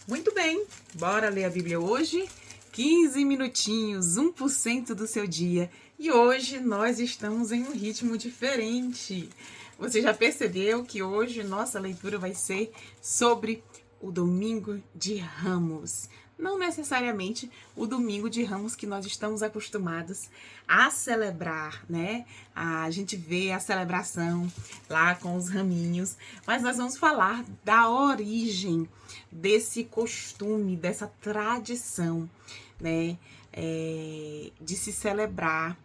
Muito bem, bora ler a Bíblia hoje? 15 minutinhos, 1% do seu dia. E hoje nós estamos em um ritmo diferente. Você já percebeu que hoje nossa leitura vai ser sobre o Domingo de Ramos. Não necessariamente o Domingo de Ramos que nós estamos acostumados a celebrar, né? A gente vê a celebração lá com os raminhos, mas nós vamos falar da origem desse costume, dessa tradição, né? De se celebrar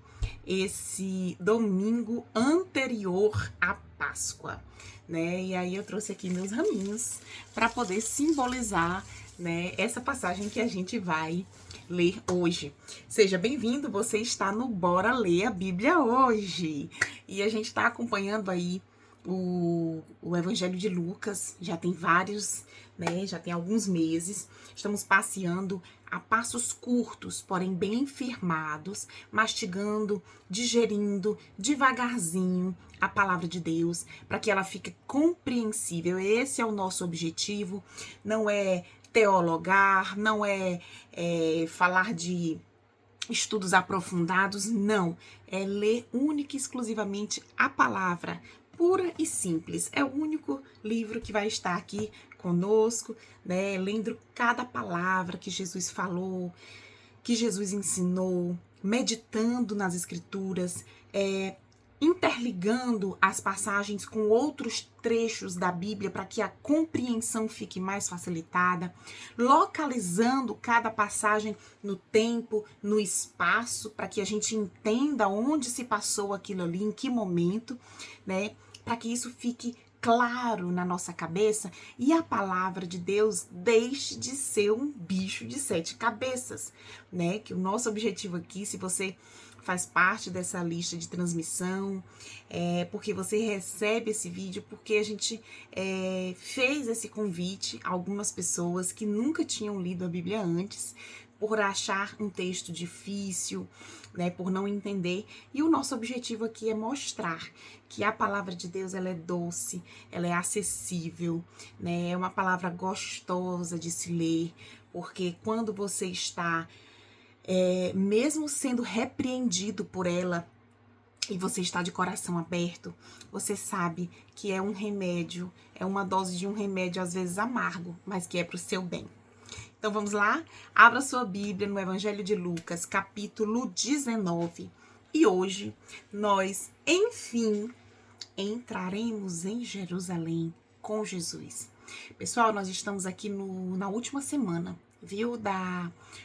esse domingo anterior à Páscoa, né? E aí eu trouxe aqui meus raminhos para poder simbolizar, né, essa passagem que a gente vai ler hoje. Seja bem-vindo, você está no Bora Ler a Bíblia hoje. E a gente está acompanhando aí o Evangelho de Lucas, já tem vários, né, já tem alguns meses. Estamos passeando a passos curtos, porém bem firmados, mastigando, digerindo devagarzinho a palavra de Deus, para que ela fique compreensível. Esse é o nosso objetivo, não é teologar, não é falar de estudos aprofundados, não. É ler única e exclusivamente a palavra, pura e simples. É o único livro que vai estar aqui conosco, né? Lendo cada palavra que Jesus falou, que Jesus ensinou, meditando nas escrituras, interligando as passagens com outros trechos da Bíblia para que a compreensão fique mais facilitada, localizando cada passagem no tempo, no espaço, para que a gente entenda onde se passou aquilo ali, em que momento, né? Para que isso fique claro na nossa cabeça e a palavra de Deus deixe de ser um bicho de 7 cabeças, né? Que o nosso objetivo aqui, se você faz parte dessa lista de transmissão, porque você recebe esse vídeo, porque a gente fez esse convite a algumas pessoas que nunca tinham lido a Bíblia antes, por achar um texto difícil, né, por não entender. E o nosso objetivo aqui é mostrar que a palavra de Deus, ela é doce, ela é acessível, né, é uma palavra gostosa de se ler, porque quando você está mesmo sendo repreendido por ela e você está de coração aberto, você sabe que é um remédio, é uma dose de um remédio às vezes amargo, mas que é para o seu bem. Então vamos lá? Abra sua Bíblia no Evangelho de Lucas, capítulo 19. E hoje nós, enfim, entraremos em Jerusalém com Jesus. Pessoal, nós estamos aqui na última semana, viu?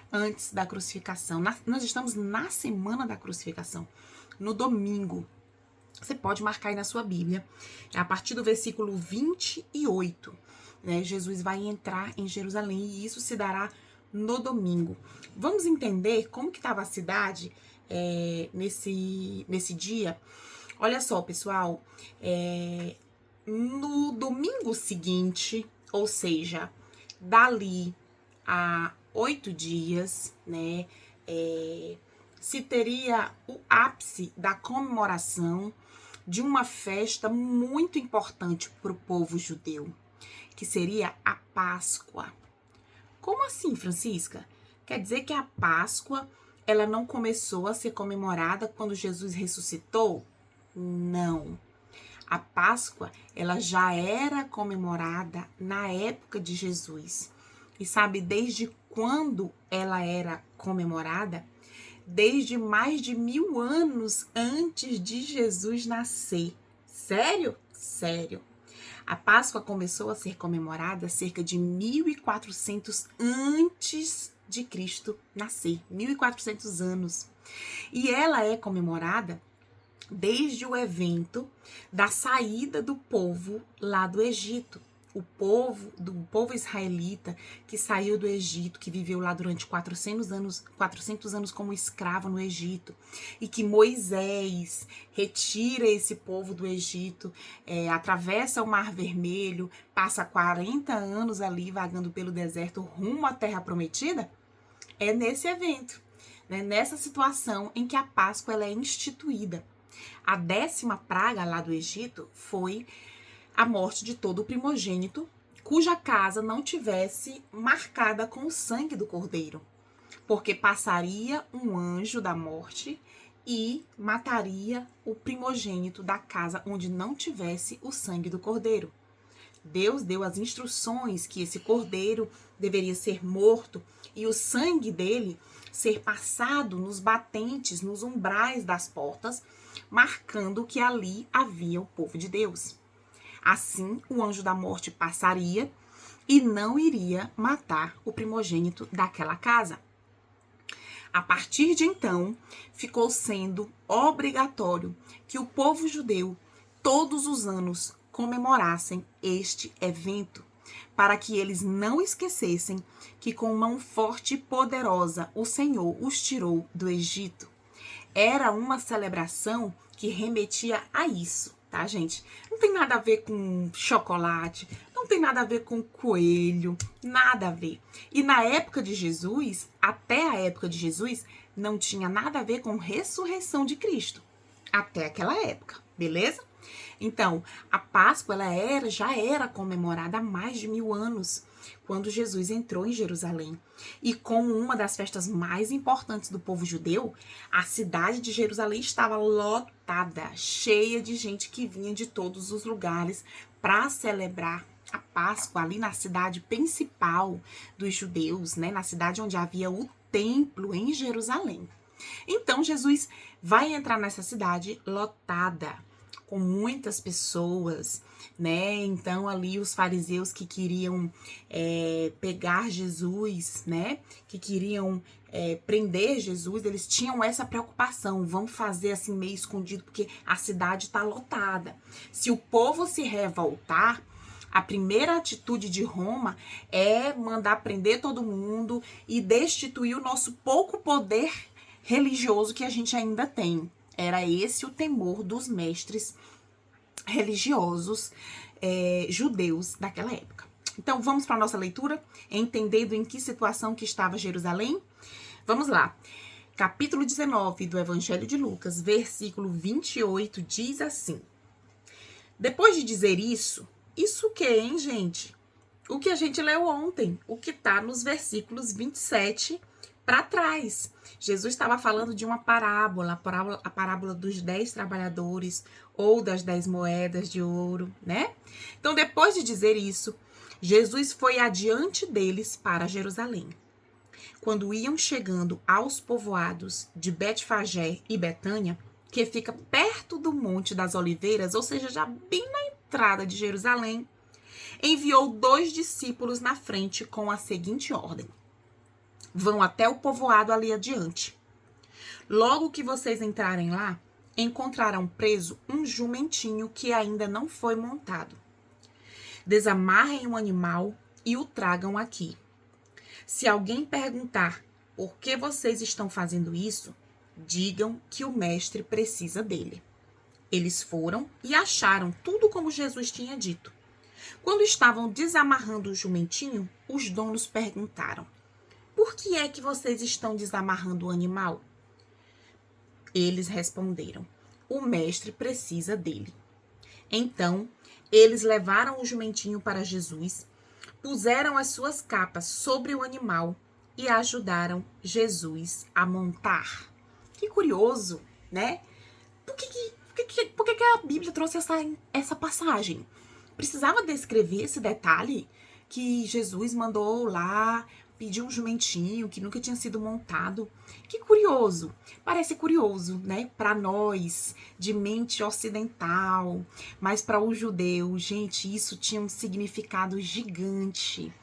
Antes da crucificação. Nós estamos na semana da crucificação, no domingo. Você pode marcar aí na sua Bíblia, a partir do versículo 28, né? Jesus vai entrar em Jerusalém e isso se dará no domingo. Vamos entender como que estava a cidade nesse dia? Olha só, pessoal, no domingo seguinte, ou seja, dali a 8 dias, né, se teria o ápice da comemoração de uma festa muito importante para o povo judeu, que seria a Páscoa. Como assim, Francisca? Quer dizer que a Páscoa, ela não começou a ser comemorada quando Jesus ressuscitou? Não. A Páscoa, ela já era comemorada na época de Jesus. E sabe desde quando ela era comemorada? Desde mais de 1000 anos antes de Jesus nascer. Sério? Sério. A Páscoa começou a ser comemorada cerca de 1400 antes de Cristo nascer. 1400 anos. E ela é comemorada desde o evento da saída do povo lá do Egito. O povo israelita que saiu do Egito, que viveu lá durante 400 anos como escravo no Egito, e que Moisés retira esse povo do Egito, atravessa o Mar Vermelho, passa 40 anos ali vagando pelo deserto rumo à Terra Prometida. É nesse evento, né, nessa situação em que a Páscoa ela é instituída. A 10ª praga lá do Egito foi a morte de todo o primogênito cuja casa não tivesse marcada com o sangue do cordeiro, porque passaria um anjo da morte e mataria o primogênito da casa onde não tivesse o sangue do cordeiro. Deus deu as instruções que esse cordeiro deveria ser morto e o sangue dele ser passado nos batentes, nos umbrais das portas, marcando que ali havia o povo de Deus. Assim, o anjo da morte passaria e não iria matar o primogênito daquela casa. A partir de então, ficou sendo obrigatório que o povo judeu, todos os anos, comemorassem este evento, para que eles não esquecessem que com mão forte e poderosa o Senhor os tirou do Egito. Era uma celebração que remetia a isso, tá, gente? Não tem nada a ver com chocolate, não tem nada a ver com coelho, nada a ver. E na época de Jesus, até a época de Jesus, não tinha nada a ver com ressurreição de Cristo. Até aquela época, beleza? Então, a Páscoa já era comemorada há mais de 1000 anos, quando Jesus entrou em Jerusalém. E como uma das festas mais importantes do povo judeu, a cidade de Jerusalém estava lotada, cheia de gente que vinha de todos os lugares para celebrar a Páscoa ali na cidade principal dos judeus, né? Na cidade onde havia o templo em Jerusalém. Então, Jesus vai entrar nessa cidade lotada, com muitas pessoas, né? Então, ali os fariseus que queriam pegar Jesus, né? Que queriam prender Jesus, eles tinham essa preocupação. Vamos fazer assim meio escondido, porque a cidade está lotada. Se o povo se revoltar, a primeira atitude de Roma é mandar prender todo mundo e destituir o nosso pouco poder religioso que a gente ainda tem. Era esse o temor dos mestres religiosos judeus daquela época. Então, vamos para a nossa leitura, entendendo em que situação que estava Jerusalém. Vamos lá. Capítulo 19 do Evangelho de Lucas, versículo 28, diz assim. Depois de dizer isso o que, hein, gente? O que a gente leu ontem, o que está nos versículos 27 para trás. Jesus estava falando de uma parábola, a parábola dos 10 trabalhadores ou das 10 moedas de ouro, né? Então, depois de dizer isso, Jesus foi adiante deles para Jerusalém. Quando iam chegando aos povoados de Betfagé e Betânia, que fica perto do Monte das Oliveiras, ou seja, já bem na entrada de Jerusalém, enviou 2 discípulos na frente com a seguinte ordem: vão até o povoado ali adiante. Logo que vocês entrarem lá, encontrarão preso um jumentinho que ainda não foi montado. Desamarrem o animal e o tragam aqui. Se alguém perguntar por que vocês estão fazendo isso, digam que o mestre precisa dele. Eles foram e acharam tudo como Jesus tinha dito. Quando estavam desamarrando o jumentinho, os donos perguntaram: por que é que vocês estão desamarrando o animal? Eles responderam: o mestre precisa dele. Então, eles levaram o jumentinho para Jesus, puseram as suas capas sobre o animal e ajudaram Jesus a montar. Que curioso, né? Por que a Bíblia trouxe essa passagem? Precisava descrever esse detalhe que Jesus mandou lá pedir um jumentinho que nunca tinha sido montado. Que curioso. Parece curioso, né? Para nós, de mente ocidental. Mas para o judeu, gente, isso tinha um significado gigante.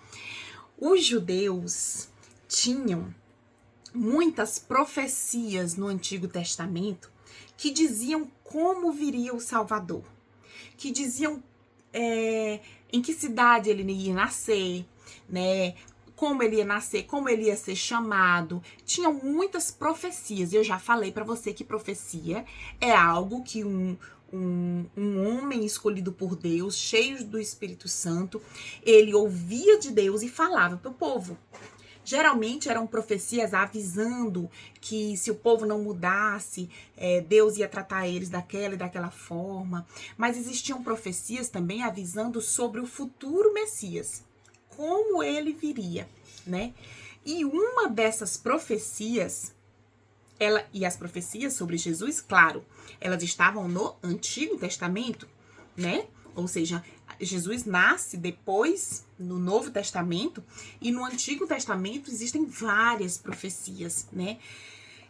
Os judeus tinham muitas profecias no Antigo Testamento que diziam como viria o Salvador. Que diziam em que cidade ele ia nascer, né? Como ele ia nascer, como ele ia ser chamado. Tinham muitas profecias. Eu já falei para você que profecia é algo que um homem escolhido por Deus, cheio do Espírito Santo, ele ouvia de Deus e falava para o povo. Geralmente eram profecias avisando que se o povo não mudasse, Deus ia tratar eles daquela e daquela forma. Mas existiam profecias também avisando sobre o futuro Messias, como ele viria, né? E uma dessas profecias, e as profecias sobre Jesus, claro, elas estavam no Antigo Testamento, né? Ou seja, Jesus nasce depois no Novo Testamento, e no Antigo Testamento existem várias profecias, né?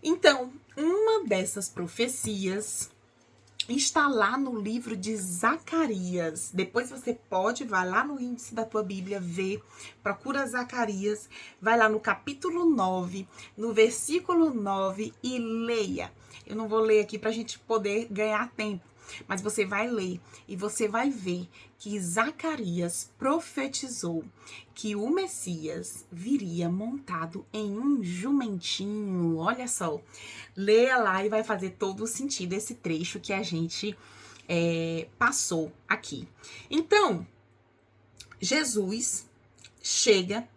Então, uma dessas profecias está lá no livro de Zacarias. Depois você vai lá no índice da tua Bíblia, ver, procura Zacarias, vai lá no capítulo 9, no versículo 9 e leia. Eu não vou ler aqui para a gente poder ganhar tempo, mas você vai ler e você vai ver que Zacarias profetizou que o Messias viria montado em um jumentinho. Olha só, leia lá e vai fazer todo o sentido esse trecho que a gente passou aqui. Então, Jesus chega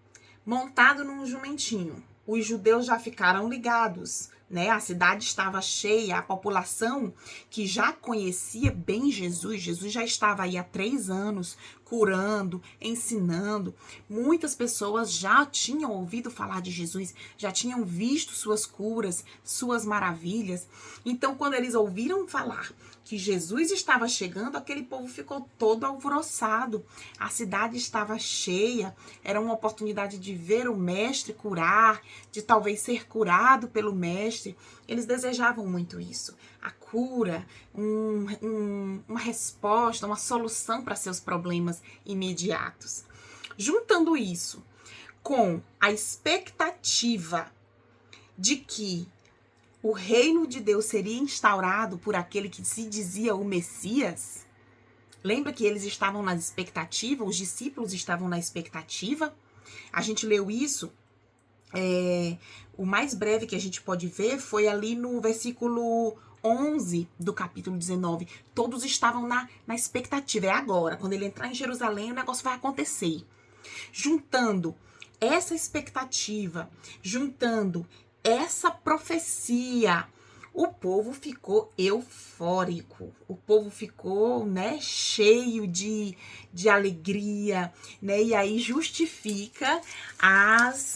montado num jumentinho. Os judeus já ficaram ligados, né? A cidade estava cheia, a população que já conhecia bem Jesus já estava aí há 3 anos curando, ensinando. Muitas pessoas já tinham ouvido falar de Jesus, já tinham visto suas curas, suas maravilhas. Então, quando eles ouviram falar que Jesus estava chegando, aquele povo ficou todo alvoroçado. A cidade estava cheia, era uma oportunidade de ver o mestre curar, de talvez ser curado pelo mestre. Eles desejavam muito isso. A cura, uma resposta, uma solução para seus problemas imediatos. Juntando isso com a expectativa de que o reino de Deus seria instaurado por aquele que se dizia o Messias. Lembra que eles estavam na expectativa, os discípulos estavam na expectativa? A gente leu isso, o mais breve que a gente pode ver foi ali no versículo 11 do capítulo 19. Todos estavam na expectativa, é agora, quando ele entrar em Jerusalém o negócio vai acontecer. Juntando essa expectativa, juntando essa profecia, o povo ficou eufórico, o povo ficou, né, cheio de alegria, né, e aí justifica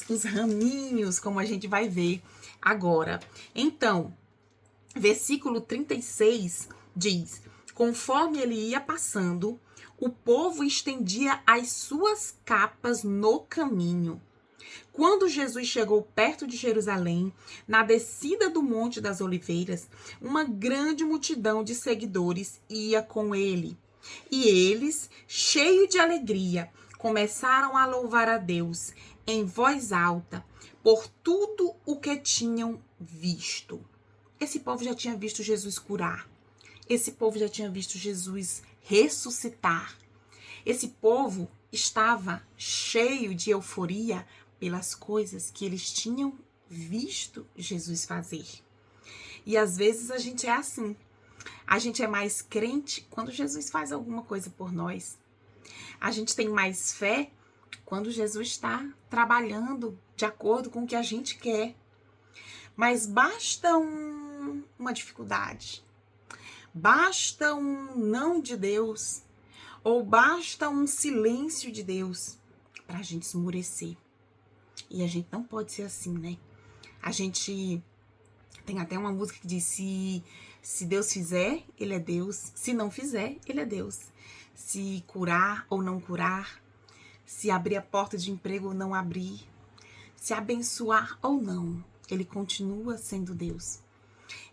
os raminhos, como a gente vai ver agora. Então, versículo 36 diz: conforme ele ia passando, o povo estendia as suas capas no caminho. Quando Jesus chegou perto de Jerusalém, na descida do Monte das Oliveiras, uma grande multidão de seguidores ia com ele. E eles, cheios de alegria, começaram a louvar a Deus em voz alta por tudo o que tinham visto. Esse povo já tinha visto Jesus curar. Esse povo já tinha visto Jesus ressuscitar. Esse povo estava cheio de euforia pelas coisas que eles tinham visto Jesus fazer. E às vezes a gente é assim. A gente é mais crente quando Jesus faz alguma coisa por nós. A gente tem mais fé quando Jesus está trabalhando de acordo com o que a gente quer. Mas basta uma dificuldade, basta um não de Deus, ou basta um silêncio de Deus para a gente esmurecer. E a gente não pode ser assim, né? A gente tem até uma música que diz: se Deus fizer, ele é Deus. Se não fizer, ele é Deus. Se curar ou não curar, se abrir a porta de emprego ou não abrir, se abençoar ou não, ele continua sendo Deus.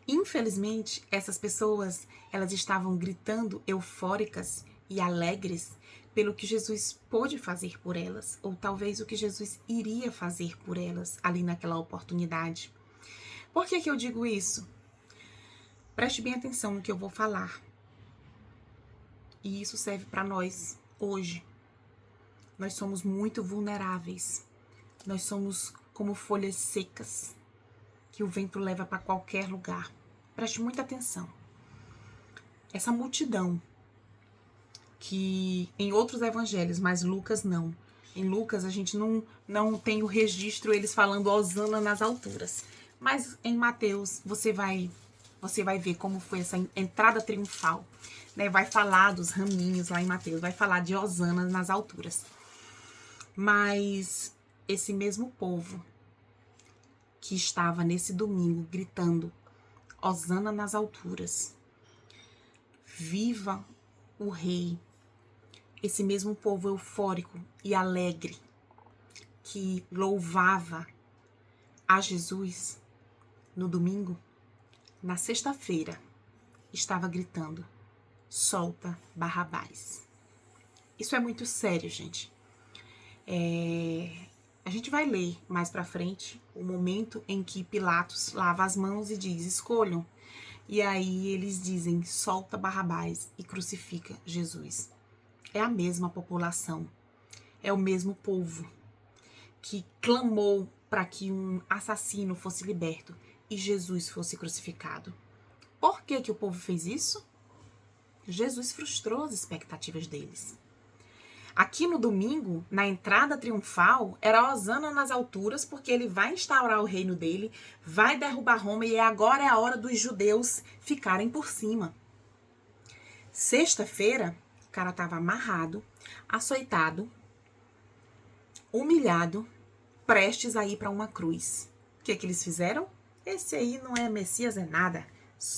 Infelizmente, essas pessoas, elas estavam gritando eufóricas e alegres pelo que Jesus pôde fazer por elas, ou talvez o que Jesus iria fazer por elas ali naquela oportunidade. Por que eu digo isso? Preste bem atenção no que eu vou falar. E isso serve para nós hoje. Nós somos muito vulneráveis. Nós somos como folhas secas que o vento leva para qualquer lugar. Preste muita atenção. Essa multidão que em outros evangelhos, mas Lucas não, Em Lucas, a gente não tem o registro eles falando hosana nas alturas. Mas em Mateus, você vai ver como foi essa entrada triunfal. Né? Vai falar dos raminhos lá em Mateus, vai falar de hosana nas alturas. Mas esse mesmo povo que estava nesse domingo gritando hosana nas alturas, viva o rei, esse mesmo povo eufórico e alegre que louvava a Jesus no domingo, na sexta-feira, estava gritando: solta Barrabás. Isso é muito sério, gente. A gente vai ler mais pra frente o momento em que Pilatos lava as mãos e diz: escolham. E aí eles dizem: solta Barrabás e crucifica Jesus. É a mesma população, é o mesmo povo que clamou para que um assassino fosse liberto e Jesus fosse crucificado. Por que o povo fez isso? Jesus frustrou as expectativas deles. Aqui no domingo, na entrada triunfal, era hosana nas alturas, porque ele vai instaurar o reino dele, vai derrubar Roma e agora é a hora dos judeus ficarem por cima. Sexta-feira, o cara estava amarrado, açoitado, humilhado, prestes a ir para uma cruz. O que eles fizeram? Esse aí não é Messias, é nada.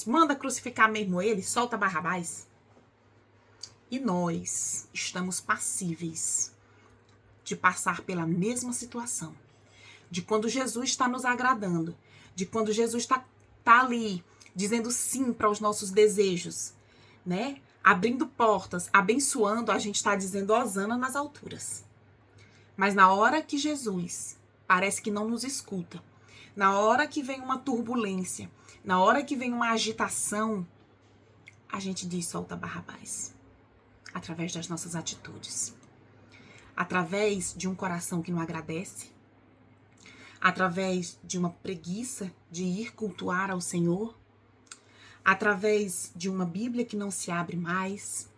Manda crucificar mesmo ele, solta Barrabás. E nós estamos passíveis de passar pela mesma situação. De quando Jesus está nos agradando. De quando Jesus está ali dizendo sim para os nossos desejos. Né? Abrindo portas, abençoando, a gente está dizendo hosana nas alturas. Mas na hora que Jesus parece que não nos escuta, na hora que vem uma turbulência, na hora que vem uma agitação, a gente diz solta Barrabás. Através das nossas atitudes. Através de um coração que não agradece. Através de uma preguiça de ir cultuar ao Senhor. Através de uma Bíblia que não se abre mais.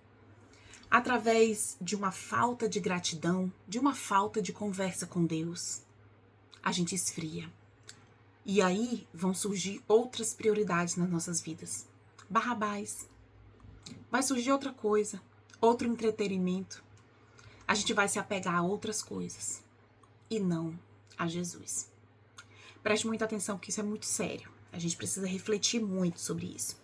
Através de uma falta de gratidão, de uma falta de conversa com Deus. A gente esfria. E aí vão surgir outras prioridades nas nossas vidas. Barrabás. Vai surgir outra coisa. Outro entretenimento, a gente vai se apegar a outras coisas e não a Jesus. Preste muita atenção, porque isso é muito sério. A gente precisa refletir muito sobre isso.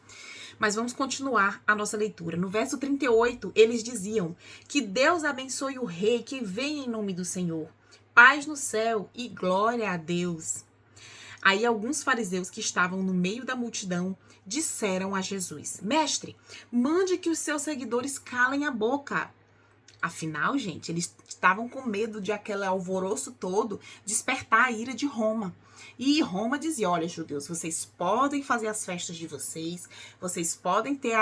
Mas vamos continuar a nossa leitura. No verso 38, eles diziam: que Deus abençoe o rei que vem em nome do Senhor. Paz no céu e glória a Deus. Aí alguns fariseus que estavam no meio da multidão disseram a Jesus: mestre, mande que os seus seguidores calem a boca. Afinal, gente, eles estavam com medo de aquele alvoroço todo despertar a ira de Roma. E Roma dizia: olha, judeus, vocês podem fazer as festas de vocês, vocês podem ter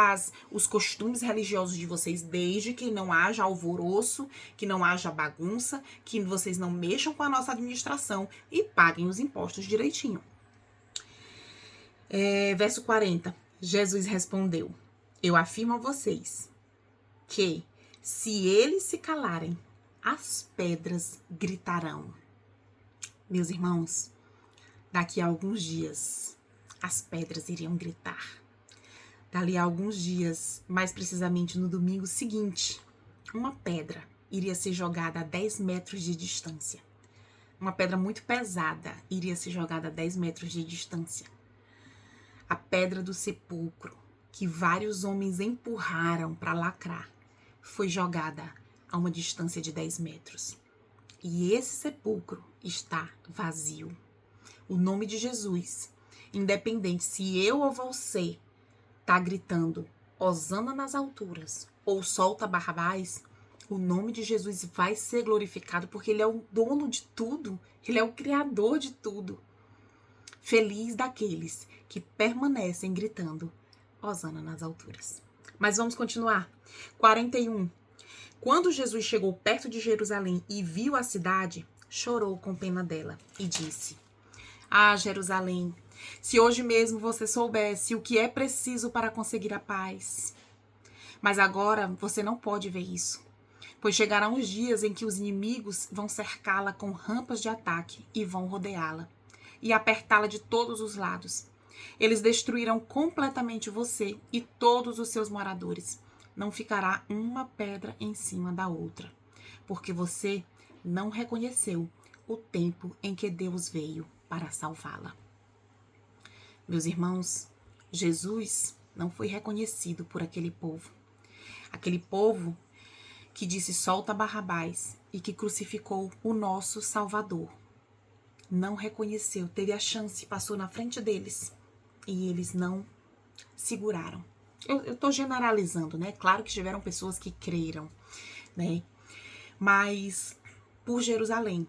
os costumes religiosos de vocês, desde que não haja alvoroço, que não haja bagunça, que vocês não mexam com a nossa administração e paguem os impostos direitinho. Verso 40, Jesus respondeu: eu afirmo a vocês que, se eles se calarem, as pedras gritarão. Meus irmãos, daqui a alguns dias, as pedras iriam gritar. Dali a alguns dias, mais precisamente no domingo seguinte, uma pedra iria ser jogada a 10 metros de distância. Uma pedra muito pesada iria ser jogada a 10 metros de distância. A pedra do sepulcro, que vários homens empurraram para lacrar, foi jogada a uma distância de 10 metros. E esse sepulcro está vazio. O nome de Jesus, independente se eu ou você tá gritando hosana nas alturas ou solta Barrabás, o nome de Jesus vai ser glorificado, porque ele é o dono de tudo, ele é o criador de tudo. Feliz daqueles que permanecem gritando hosana nas alturas. Mas vamos continuar. 41. Quando Jesus chegou perto de Jerusalém e viu a cidade, chorou com pena dela e disse: ah, Jerusalém, se hoje mesmo você soubesse o que é preciso para conseguir a paz. Mas agora você não pode ver isso, Pois chegarão os dias em que os inimigos vão cercá-la com rampas de ataque e vão rodeá-la e apertá-la de todos os lados. Eles destruirão completamente você e todos os seus moradores. Não ficará uma pedra em cima da outra, porque você não reconheceu o tempo em que Deus veio para salvá-la. Meus irmãos, Jesus não foi reconhecido por aquele povo. Aquele povo que disse solta Barrabás e que crucificou o nosso Salvador. Não reconheceu, teve a chance, passou na frente deles e eles não seguraram. Eu tô generalizando, né? Claro que tiveram pessoas que creram, né? Mas por Jerusalém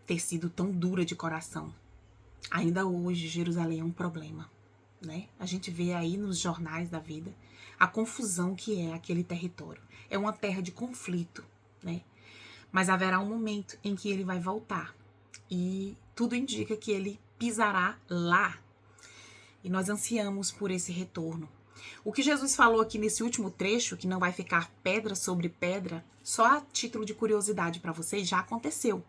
ter sido tão dura de coração, ainda hoje Jerusalém é um problema, né? A gente vê aí nos jornais da vida a confusão que é aquele território. É uma terra de conflito, né? Mas haverá um momento em que ele vai voltar e tudo indica que ele pisará lá. E nós ansiamos por esse retorno. O que Jesus falou aqui nesse último trecho, que não vai ficar pedra sobre pedra, só a título de curiosidade para vocês, já aconteceu.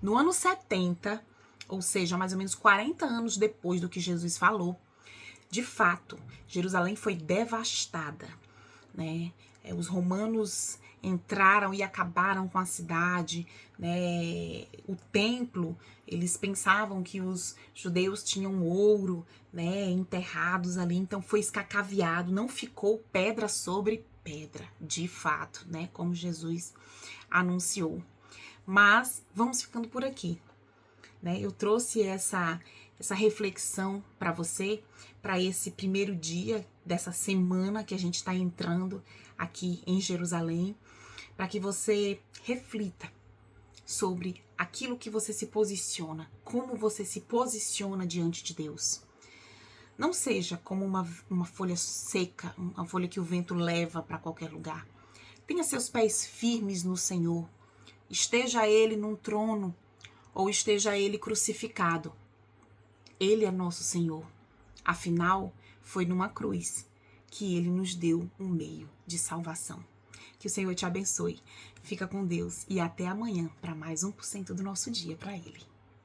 No ano 70, ou seja, mais ou menos 40 anos depois do que Jesus falou, de fato, Jerusalém foi devastada, né? Os romanos entraram e acabaram com a cidade, né? O templo, eles pensavam que os judeus tinham ouro, né, enterrados ali, então foi escacaviado, não ficou pedra sobre pedra, de fato, né, como Jesus anunciou. Mas vamos ficando por aqui, né? Eu trouxe essa reflexão para você, para esse primeiro dia dessa semana que a gente está entrando aqui em Jerusalém, para que você reflita sobre aquilo que você se posiciona, como você se posiciona diante de Deus. Não seja como uma folha seca, uma folha que o vento leva para qualquer lugar. Tenha seus pés firmes no Senhor. Esteja Ele num trono ou esteja Ele crucificado. Ele é nosso Senhor. Afinal, foi numa cruz que Ele nos deu um meio de salvação. Que o Senhor te abençoe. Fica com Deus e até amanhã para mais 1% do nosso dia para Ele.